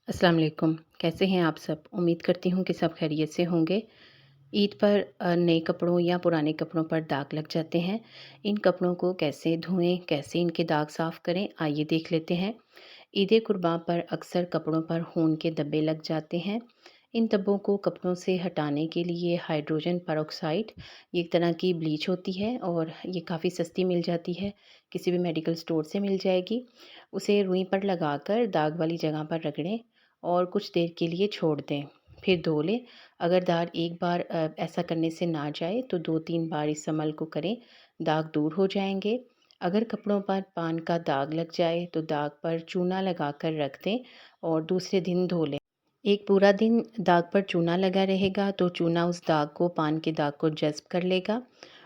अस्सलाम वालेकुम। कैसे हैं आप सब? उम्मीद करती हूँ कि सब खैरियत से होंगे। ईद पर नए कपड़ों या पुराने कपड़ों पर दाग लग जाते हैं। इन कपड़ों को कैसे धोएं, कैसे इनके दाग साफ़ करें, आइए देख लेते हैं। ईद कुर्बान पर अक्सर कपड़ों पर खून के धब्बे लग जाते हैं। इन धब्बों को कपड़ों से हटाने के लिए हाइड्रोजन पेरोक्साइड, ये एक तरह की ब्लीच होती है और ये काफ़ी सस्ती मिल जाती है, किसी भी मेडिकल स्टोर से मिल जाएगी। उसे रुई पर लगाकर दाग वाली जगह पर रगड़ें और कुछ देर के लिए छोड़ दें, फिर धो लें। अगर दाग एक बार ऐसा करने से ना जाए तो 2-3 बार इस अमल को करें, दाग दूर हो जाएंगे। अगर कपड़ों पर पान का दाग लग जाए तो दाग पर चूना लगाकर रख दें और दूसरे दिन धो लें। एक पूरा दिन दाग पर चूना लगा रहेगा तो चूना उस दाग को, पान के दाग को जज़्ब कर लेगा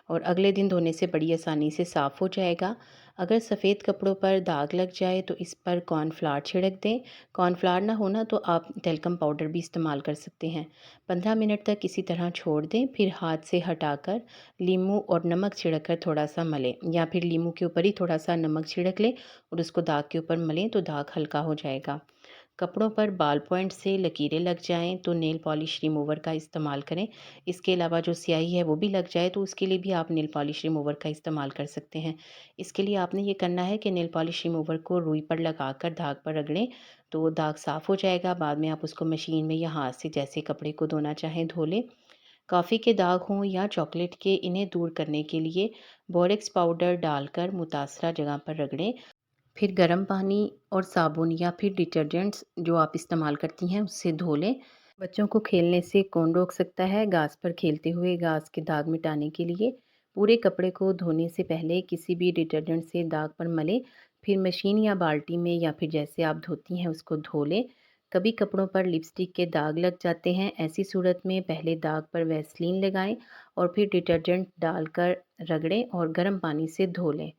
और अगले दिन धोने से बड़ी आसानी से साफ़ हो जाएगा। अगर सफ़ेद कपड़ों पर दाग लग जाए तो इस पर कॉर्नफ्लावर छिड़क दें। कॉर्नफ्लावर ना होना तो आप टेल्कम पाउडर भी इस्तेमाल कर सकते हैं। 15 मिनट तक इसी तरह छोड़ दें, फिर हाथ से हटाकर लीमू और नमक छिड़क कर थोड़ा सा मलें, या फिर लीमू के ऊपर ही थोड़ा सा नमक छिड़क लें और उसको दाग के ऊपर मलें तो दाग हल्का हो जाएगा। कपड़ों पर बाल पॉइंट से लकीरें लग जाएं तो नेल पॉलिश रिमूवर का इस्तेमाल करें। इसके अलावा जो स्याही है वो भी लग जाए तो उसके लिए भी आप नेल पॉलिश रिमूवर का इस्तेमाल कर सकते हैं। इसके लिए आपने ये करना है कि नेल पॉलिश रिमूवर को रुई पर लगाकर दाग पर रगड़ें तो दाग साफ़ हो जाएगा। बाद में आप उसको मशीन में या हाथ से जैसे कपड़े को धोना चाहें धो लें। कॉफ़ी के दाग हों या चॉकलेट के, इन्हें दूर करने के लिए बोरेक्स पाउडर डालकर मुतासरा जगह पर रगड़ें। फिर गर्म पानी और साबुन या फिर डिटर्जेंट्स जो आप इस्तेमाल करती हैं उससे धो लें। बच्चों को खेलने से कौन रोक सकता है? घास पर खेलते हुए घास के दाग मिटाने के लिए पूरे कपड़े को धोने से पहले किसी भी डिटर्जेंट से दाग पर मलें, फिर मशीन या बाल्टी में या फिर जैसे आप धोती हैं उसको धो लें। कभी कपड़ों पर लिपस्टिक के दाग लग जाते हैं, ऐसी सूरत में पहले दाग पर वैसलीन लगाएं और फिर डिटर्जेंट डालकर रगड़ें और गर्म पानी से धो लें।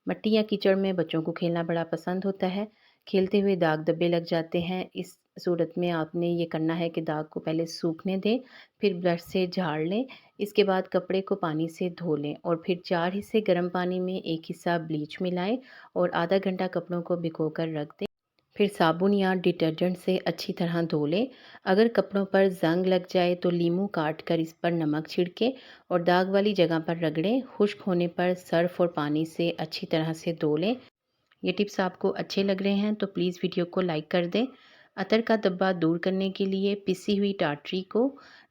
मिट्टी या कीचड़ में बच्चों को खेलना बड़ा पसंद होता है। खेलते हुए दाग धब्बे लग जाते हैं। इस सूरत में आपने ये करना है कि दाग को पहले सूखने दें, फिर ब्रश से झाड़ लें। इसके बाद कपड़े को पानी से धो लें और फिर 4 हिस्से गर्म पानी में 1 हिस्सा ब्लीच मिलाएं और आधा घंटा कपड़ों को भिगोकर रख दें। फिर साबुन या डिटर्जेंट से अच्छी तरह धो लें। अगर कपड़ों पर ज़ंग लग जाए तो लीमू काट कर इस पर नमक छिड़कें और दाग वाली जगह पर रगड़ें। खुश्क होने पर सर्फ और पानी से अच्छी तरह से धो लें। ये टिप्स आपको अच्छे लग रहे हैं तो प्लीज़ वीडियो को लाइक कर दें। अतर का धब्बा दूर करने के लिए पिसी हुई टाटरी को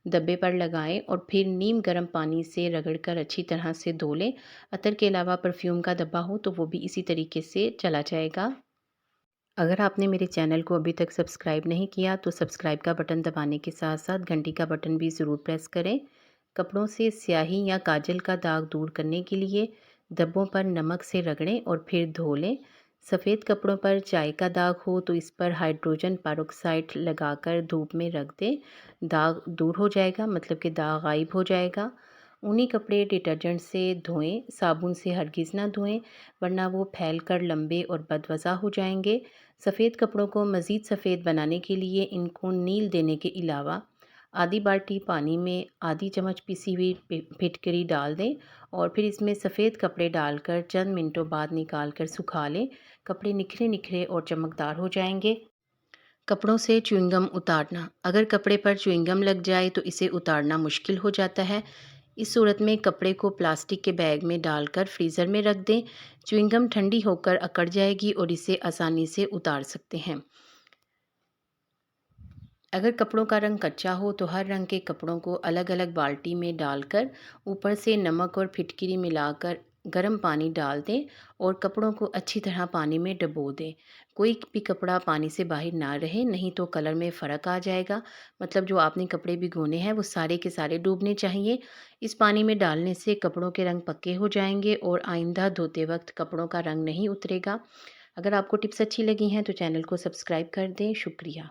धब्बे पर लगाएं और फिर नीम गर्म पानी से रगड़कर अच्छी तरह से धो लें। अतर के अलावा परफ्यूम का धब्बा हो तो वो भी इसी तरीके से चला जाएगा। अगर आपने मेरे चैनल को अभी तक सब्सक्राइब नहीं किया तो सब्सक्राइब का बटन दबाने के साथ साथ घंटी का बटन भी ज़रूर प्रेस करें। कपड़ों से स्याही या काजल का दाग दूर करने के लिए धब्बों पर नमक से रगड़ें और फिर धो लें। सफ़ेद कपड़ों पर चाय का दाग हो तो इस पर हाइड्रोजन पेरोक्साइड लगाकर धूप में रख दें, दाग दूर हो जाएगा, मतलब कि दाग गायब हो जाएगा। ऊनी कपड़े डिटर्जेंट से धोएं, साबुन से हरगिज़ ना धोएं वरना वो फैल कर लंबे और बदवज़ा हो जाएंगे। सफ़ेद कपड़ों को मज़ीद सफ़ेद बनाने के लिए इनको नील देने के अलावा आधी बाल्टी पानी में आधी चम्मच पिसी हुई फिटकरी डाल दें और फिर इसमें सफ़ेद कपड़े डालकर चंद मिनटों बाद निकाल कर सुखा लें। कपड़े निखरे निखरे और चमकदार हो जाएंगे। कपड़ों से च्युइंगम उतारना। अगर कपड़े पर च्युइंगम लग जाए तो इसे उतारना मुश्किल हो जाता है। इस सूरत में कपड़े को प्लास्टिक के बैग में डालकर फ्रीज़र में रख दें। च्युइंगम ठंडी होकर अकड़ जाएगी और इसे आसानी से उतार सकते हैं। अगर कपड़ों का रंग कच्चा हो तो हर रंग के कपड़ों को अलग अलग बाल्टी में डालकर ऊपर से नमक और फिटकिरी मिलाकर गर्म पानी डाल दें और कपड़ों को अच्छी तरह पानी में डुबो दें। कोई भी कपड़ा पानी से बाहर ना रहे, नहीं तो कलर में फ़र्क आ जाएगा। मतलब जो आपने कपड़े भिगोने हैं वो सारे के सारे डूबने चाहिए। इस पानी में डालने से कपड़ों के रंग पक्के हो जाएंगे और आइंदा धोते वक्त कपड़ों का रंग नहीं उतरेगा। अगर आपको टिप्स अच्छी लगी हैं तो चैनल को सब्सक्राइब कर दें। शुक्रिया।